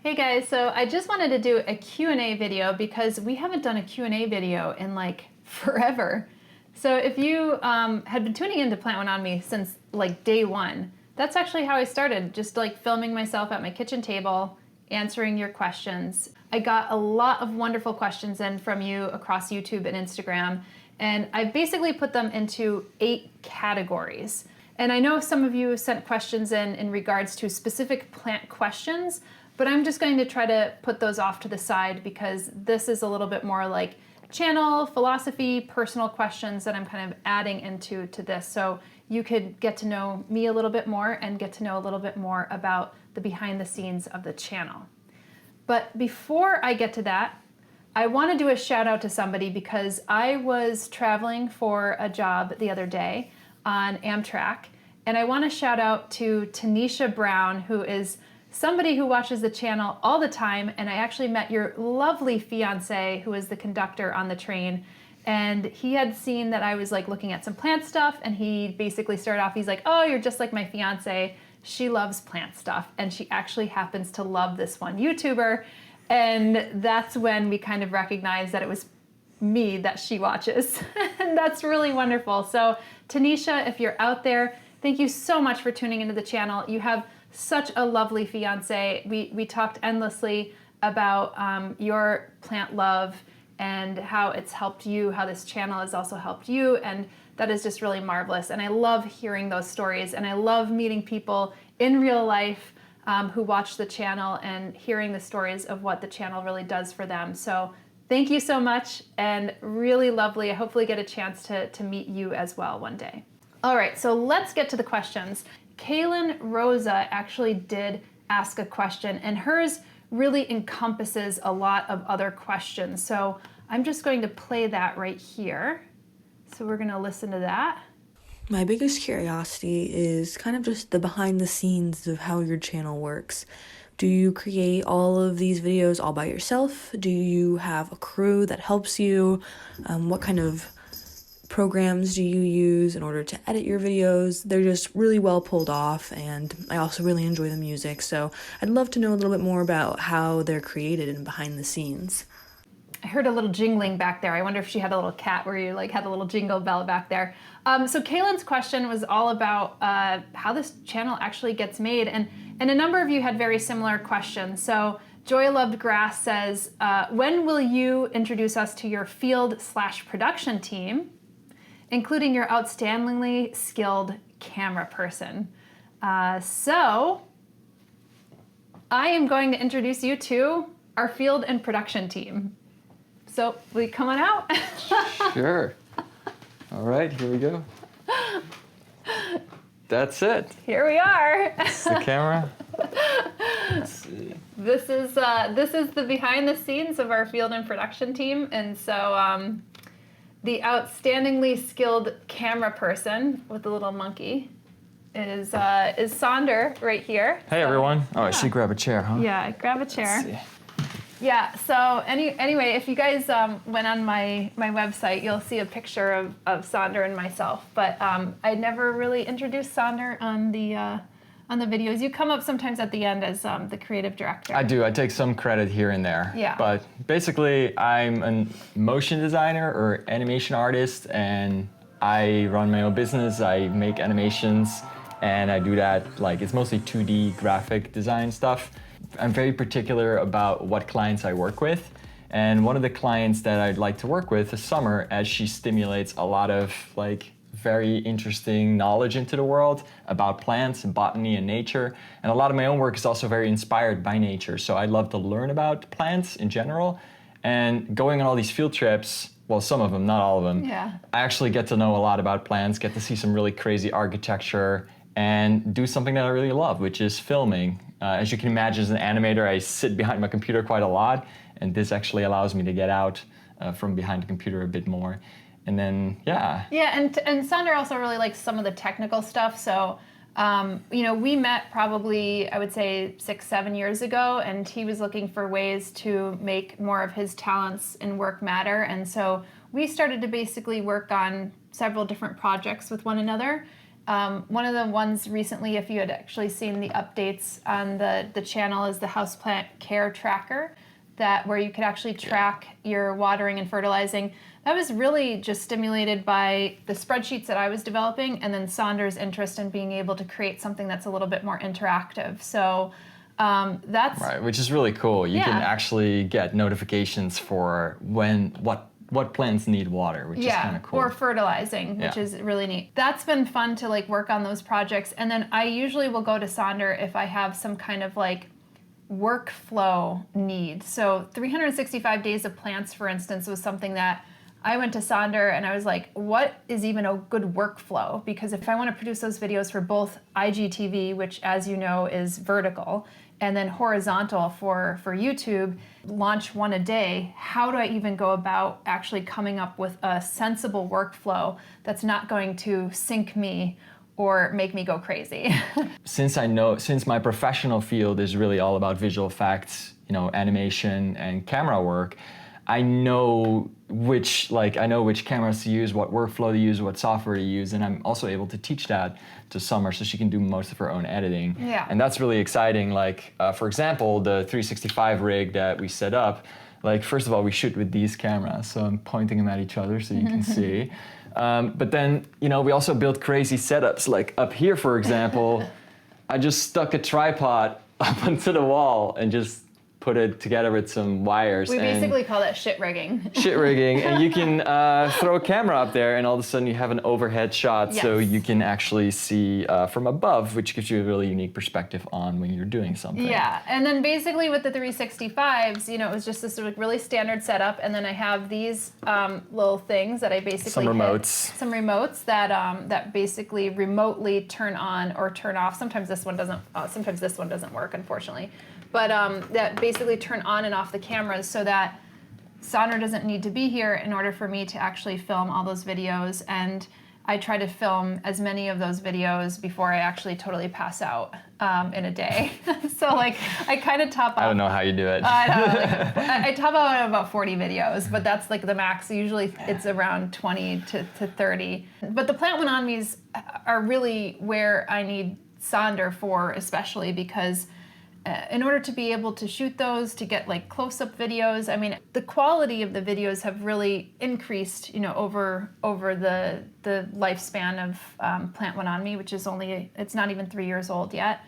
Hey guys, so I just wanted to do a Q&A video because we haven't done a Q&A video in like forever. So if you had been tuning into Plant One on Me since like day one, that's actually how I started, just like filming myself at my kitchen table, answering your questions. I got a lot of wonderful questions in from you across YouTube and Instagram, and I basically put them into 8 categories. And I know some of you sent questions in regards to specific plant questions, but I'm just going to try to put those off to the side because this is a little bit more like channel, philosophy, personal questions that I'm kind of adding into this. So you could get to know me a little bit more and get to know a little bit more about the behind the scenes of the channel. But before I get to that, I want to do a shout out to somebody because I was traveling for a job the other day on Amtrak, and I want to shout out to Tanisha Brown, who is somebody who watches the channel all the time, and I actually met your lovely fiance who is the conductor on the train, and he had seen that I was like looking at some plant stuff, and he basically started off, he's like, oh, you're just like my fiance. She loves plant stuff, and she actually happens to love this one YouTuber, and that's when we kind of recognized that it was me that she watches. And that's really wonderful. So Tanisha, if you're out there, thank you so much for tuning into the channel. You have such a lovely fiance. We talked endlessly about your plant love and how it's helped you, how this channel has also helped you, and that is just really marvelous. And I love hearing those stories, and I love meeting people in real life who watch the channel and hearing the stories of what the channel really does for them. So thank you so much, and really lovely. I hopefully get a chance to meet you as well one day. All right, so let's get to the questions. Kaylin Rosa actually did ask a question, and hers really encompasses a lot of other questions. So I'm just going to play that right here. So we're gonna listen to that. My biggest curiosity is kind of just the behind the scenes of how your channel works. Do you create all of these videos all by yourself? Do you have a crew that helps you? What kind of programs do you use in order to edit your videos? They're just really well pulled off, and I also really enjoy the music, so I'd love to know a little bit more about how they're created and behind the scenes. I heard a little jingling back there. I wonder if she had a little cat where you like had a little jingle bell back there. So Kaylin's question was all about how this channel actually gets made, and a number of you had very similar questions. So Joy Loved Grass says, when will you introduce us to your field/production team, including your outstandingly skilled camera person? So I am going to introduce you to our field and production team. So will you come on out? Sure. All right, here we go. That's it. Here we are. This is the camera. Let's see. This is the behind the scenes of our field and production team, and so the outstandingly skilled camera person with the little monkey is Sondra right here. Hey everyone. Oh, I should grab a chair, huh? Yeah, grab a chair. Let's see. Yeah, so anyway, if you guys went on my website, you'll see a picture of Sondra and myself, but I never really introduced Sondra on the videos. You come up sometimes at the end as the creative director. I do. I take some credit here and there. Yeah. But basically, I'm a motion designer or animation artist, and I run my own business. I make animations, and I do that, like, it's mostly 2D graphic design stuff. I'm very particular about what clients I work with, and one of the clients that I'd like to work with is Summer, as she stimulates a lot of like very interesting knowledge into the world about plants and botany and nature, and a lot of my own work is also very inspired by nature, so I love to learn about plants in general, and going on all these field trips, well, some of them, not all of them, Yeah. I actually get to know a lot about plants, get to see some really crazy architecture, and do something that I really love, which is filming. As you can imagine, as an animator, I sit behind my computer quite a lot, and this actually allows me to get out from behind the computer a bit more. And then, yeah. Yeah, and Sondra also really likes some of the technical stuff. So, you know, we met probably, I would say, 6-7 years ago, and he was looking for ways to make more of his talents and work matter. And so we started to basically work on several different projects with one another. One of the ones recently, if you had actually seen the updates on the channel, is the houseplant care tracker, where you could actually track your watering and fertilizing. That was really just stimulated by the spreadsheets that I was developing, and then Sondra's interest in being able to create something that's a little bit more interactive. So that's right, which is really cool. You can Yeah. actually get notifications for what plants need water, which is kind of cool. or fertilizing, which Yeah. is really neat. That's been fun to like work on those projects. And then I usually will go to Sondra if I have some kind of like workflow need. So 365 days of plants, for instance, was something that I went to Sondra and I was like, what is even a good workflow? Because if I want to produce those videos for both IGTV, which as you know is vertical, and then horizontal for YouTube, launch one a day, how do I even go about actually coming up with a sensible workflow that's not going to sink me or make me go crazy? Since my professional field is really all about visual effects, animation and camera work, I know which cameras to use, what workflow to use, what software to use, and I'm also able to teach that to Summer so she can do most of her own editing. Yeah. And that's really exciting. Like, for example, the 365 rig that we set up, like, first of all, we shoot with these cameras, so I'm pointing them at each other so you can see. But then, we also built crazy setups. Like up here, for example, I just stuck a tripod up onto the wall and just put it together with some wires. We basically call that shit rigging. Shit rigging, and you can throw a camera up there and all of a sudden you have an overhead shot, so Yes. you can actually see from above, which gives you a really unique perspective on when you're doing something. Yeah, and then basically with the 365s, it was just this like really standard setup, and then I have these little things that I basically Some remotes that basically remotely turn on or turn off. Sometimes this one doesn't. Sometimes this one doesn't work, unfortunately. But that basically turn on and off the cameras so that Sondra doesn't need to be here in order for me to actually film all those videos. And I try to film as many of those videos before I actually totally pass out in a day. So like I kind of top out. I don't know how you do it. I top out at about 40 videos, but that's like the max. Usually it's around 20 to 30. But the Plant One On Me's are really where I need Sondra for, especially because in order to be able to shoot those, to get like close-up videos, I mean, the quality of the videos have really increased, over the lifespan of Plant One On Me, which is it's not even 3 years old yet.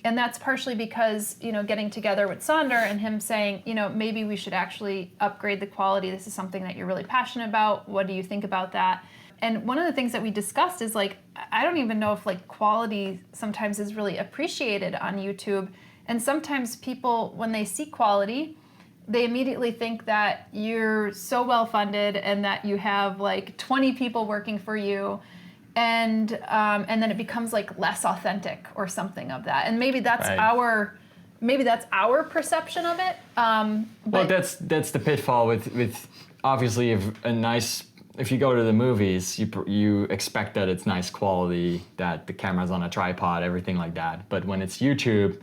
And that's partially because, getting together with Sondra and him saying, maybe we should actually upgrade the quality. This is something that you're really passionate about. What do you think about that? And one of the things that we discussed is like, I don't even know if like quality sometimes is really appreciated on YouTube. And sometimes people, when they see quality, they immediately think that you're so well funded and that you have like 20 people working for you, and then it becomes like less authentic or something of that. And maybe that's Right. our perception of it. Well, that's the pitfall with obviously if you go to the movies, you expect that it's nice quality, that the camera's on a tripod, everything like that. But when it's YouTube,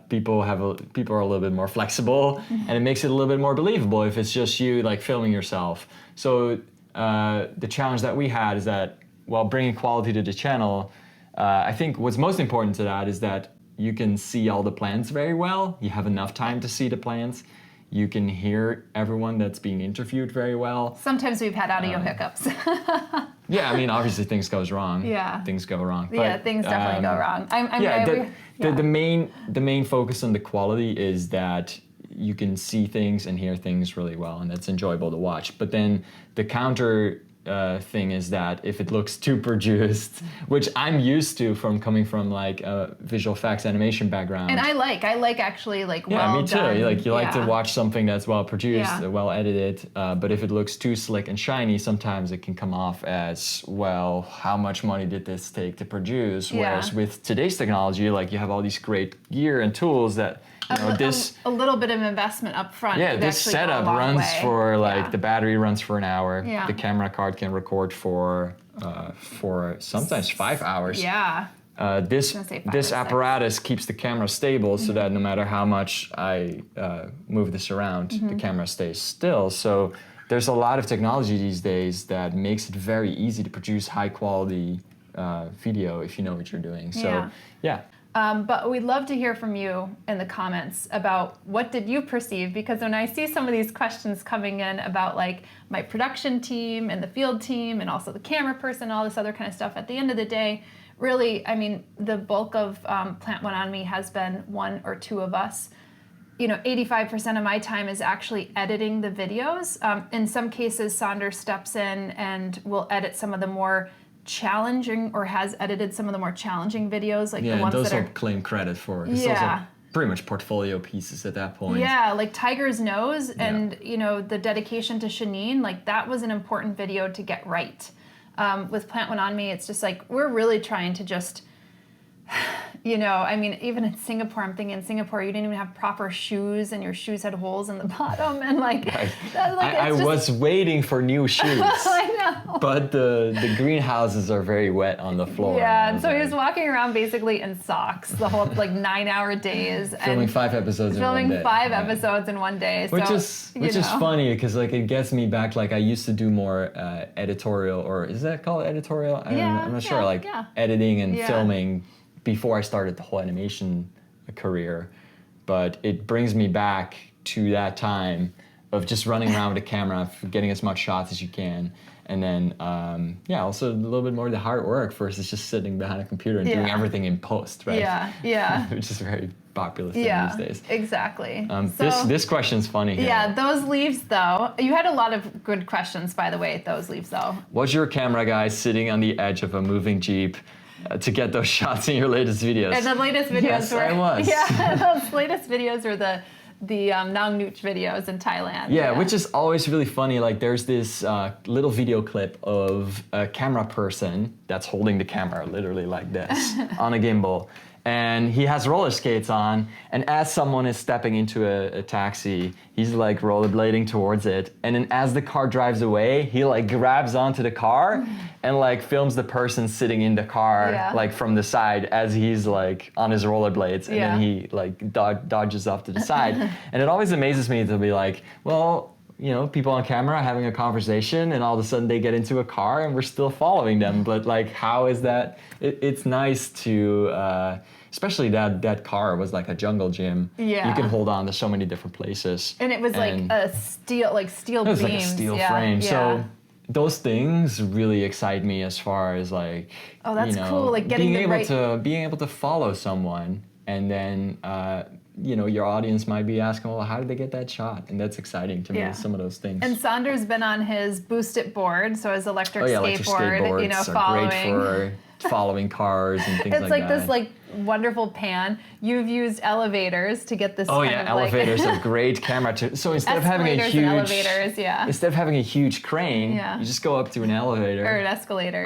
people are a little bit more flexible, and it makes it a little bit more believable if it's just you like filming yourself. So the challenge that we had is that while bringing quality to the channel, I think what's most important to that is that you can see all the plants very well. You have enough time to see the plants. You can hear everyone that's being interviewed very well. Sometimes we've had audio hiccups. Yeah, I mean, obviously things goes wrong. Yeah. Things go wrong. Yeah, But, things definitely go wrong. The main focus on the quality is that you can see things and hear things really well, and that's enjoyable to watch. But then the counter thing is that if it looks too produced, which I'm used to from coming from like a visual effects animation background. And I like actually like Yeah, well me too. done. You like to watch something that's well produced, Yeah. well edited. But if it looks too slick and shiny, sometimes it can come off as, well, how much money did this take to produce? Yeah. Whereas with today's technology, like you have all these great gear and tools that a little bit of investment up front. Yeah, could this actually go a setup long runs way. for like Yeah. the battery runs for an hour. Yeah. The camera card can record for sometimes 5 hours. Yeah. This gonna say 5 this or 6. apparatus keeps the camera stable so that no matter how much I move this around, the camera stays still. So there's a lot of technology these days that makes it very easy to produce high quality video if you know what you're doing. So Yeah. yeah. But we'd love to hear from you in the comments about what did you perceive, because when I see some of these questions coming in about like my production team and the field team and also the camera person, all this other kind of stuff, at the end of the day, really, I mean, the bulk of Plant One On Me has been one or two of us. 85% of my time is actually editing the videos. In some cases, Sondra steps in and will edit some of the more challenging, or has edited some of the more challenging videos, like the ones those that are will claim credit for. It's also pretty much portfolio pieces at that point. Yeah, like Tiger's Nose and the dedication to Shanine, like that was an important video to get right. With Plant One On Me, it's just like we're really trying to just I mean, even in Singapore, I'm thinking in Singapore, you didn't even have proper shoes and your shoes had holes in the bottom. And like, I was waiting for new shoes. I know. But the greenhouses are very wet on the floor. Yeah, and so he was walking around basically in socks the whole 9-hour days. Filming 5 episodes in one day. Filming 5 episodes in one day. Which is funny because it gets me back, I used to do more editorial, or is that called editorial? I'm not sure, editing and filming before I started the whole animation career, but it brings me back to that time of just running around with a camera, getting as much shots as you can, and then also a little bit more of the hard work versus just sitting behind a computer and doing everything in post, right? Yeah. Which is very popular thing these days. Exactly. This question's funny here. Yeah, those leaves though. You had a lot of good questions, by the way, those leaves though. Was your camera guy sitting on the edge of a moving Jeep to get those shots in your latest videos? And the latest videos yes, were... I was. Yeah, those latest videos were the Nang Nooch videos in Thailand. Yeah, which is always really funny. There's this little video clip of a camera person that's holding the camera literally like this on a gimbal. And he has roller skates on, and as someone is stepping into a taxi, he's rollerblading towards it. And then as the car drives away, he grabs onto the car and films the person sitting in the car from the side as he's on his rollerblades, and then he dodges off to the side. And it always amazes me to be people on camera having a conversation, and all of a sudden they get into a car and we're still following them. But how is that? It's nice to, especially that car was like a jungle gym. Yeah. You can hold on to so many different places. And it was a steel beams. It was like a steel frame. Yeah. So those things really excite me as far as oh, that's cool. Getting being able to follow someone, and then your audience might be asking, well, how did they get that shot? And that's exciting to me, some of those things. And Sondra's been on his Boost It board, so his electric skateboard, skateboards following. Are great for following cars and things it's like that. It's this wonderful pan. You've used elevators to get this elevators are great camera so instead of having a huge elevators, instead of having a huge crane, you just go up to an elevator. Or an escalator.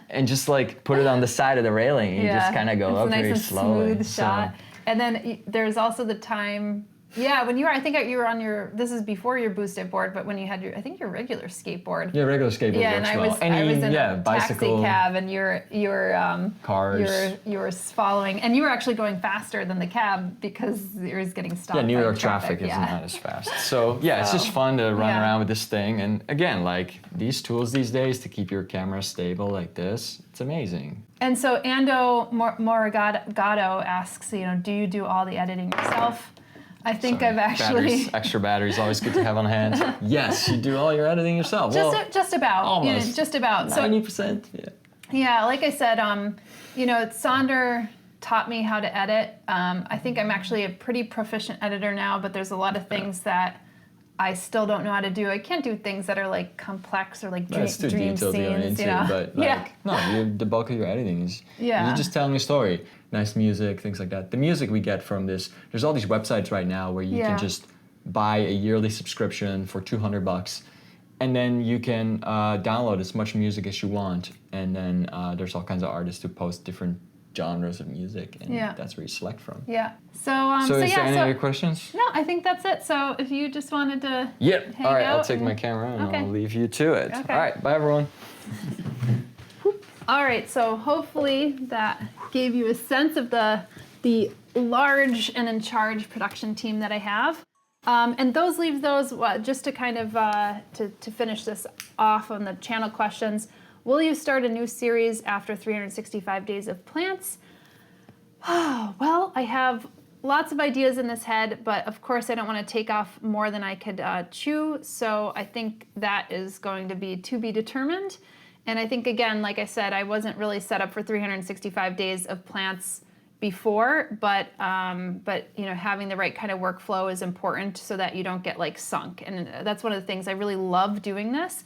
And just put it on the side of the railing, and you just kind of go up nice very and slowly. Smooth shot. And then there's also the time, when you were, I think you were on this is before your boosted board, but when you had your regular skateboard. Yeah, regular skateboard works and well. I was in a bicycle, taxi cab, and you were cars. You were following, and you were actually going faster than the cab because it was getting stopped. Yeah, New York by traffic isn't that as fast. So it's just fun to run around with this thing. And again, these tools these days to keep your camera stable like this, it's amazing. And so Ando Moragato asks, do you do all the editing yourself? I think I've actually... Extra batteries, always good to have on hand. Yes, you do all your editing yourself. Just about. Almost. Just about. 90%, Yeah, like I said, Sondra taught me how to edit. I think I'm actually a pretty proficient editor now, but there's a lot of things that I still don't know how to do. I can't do things that are complex or dream scenes, but the bulk of your editing is you're just telling a story. Nice music, things like that. The music we get from this, there's all these websites right now where you can just buy a yearly subscription for $200, and then you can download as much music as you want. And then there's all kinds of artists who post different genres of music, and that's where you select from. Yeah. So is there any other questions? No, I think that's it. So if you just wanted to hang all right, out I'll take my camera and I'll leave you to it. Okay. All right, bye everyone. All right, so hopefully that gave you a sense of the large and in charge production team that I have. And those leave those, just to kind of to finish this off on the channel questions. Will you start a new series after 365 days of plants? Oh, well, I have lots of ideas in this head, but of course I don't want to take off more than I could chew. So I think that is going to be determined. And I think, again, like I said, I wasn't really set up for 365 days of plants before, but you know, having the right kind of workflow is important so that you don't get like sunk. And that's one of the things I really love doing this.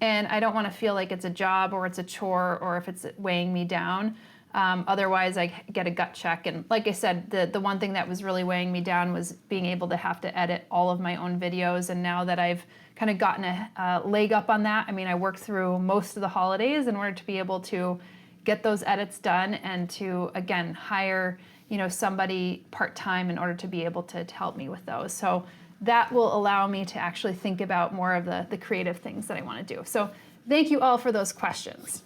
And I don't want to feel like it's a job or it's a chore or if it's weighing me down. Otherwise, I get a gut check. And like I said, the one thing that was really weighing me down was being able to have to edit all of my own videos. And now that I've kind of gotten a leg up on that, I mean, I worked through most of the holidays in order to be able to get those edits done and to, again, hire, you know, somebody part-time in order to be able to help me with those. So that will allow me to actually think about more of the creative things that I want to do. So thank you all for those questions.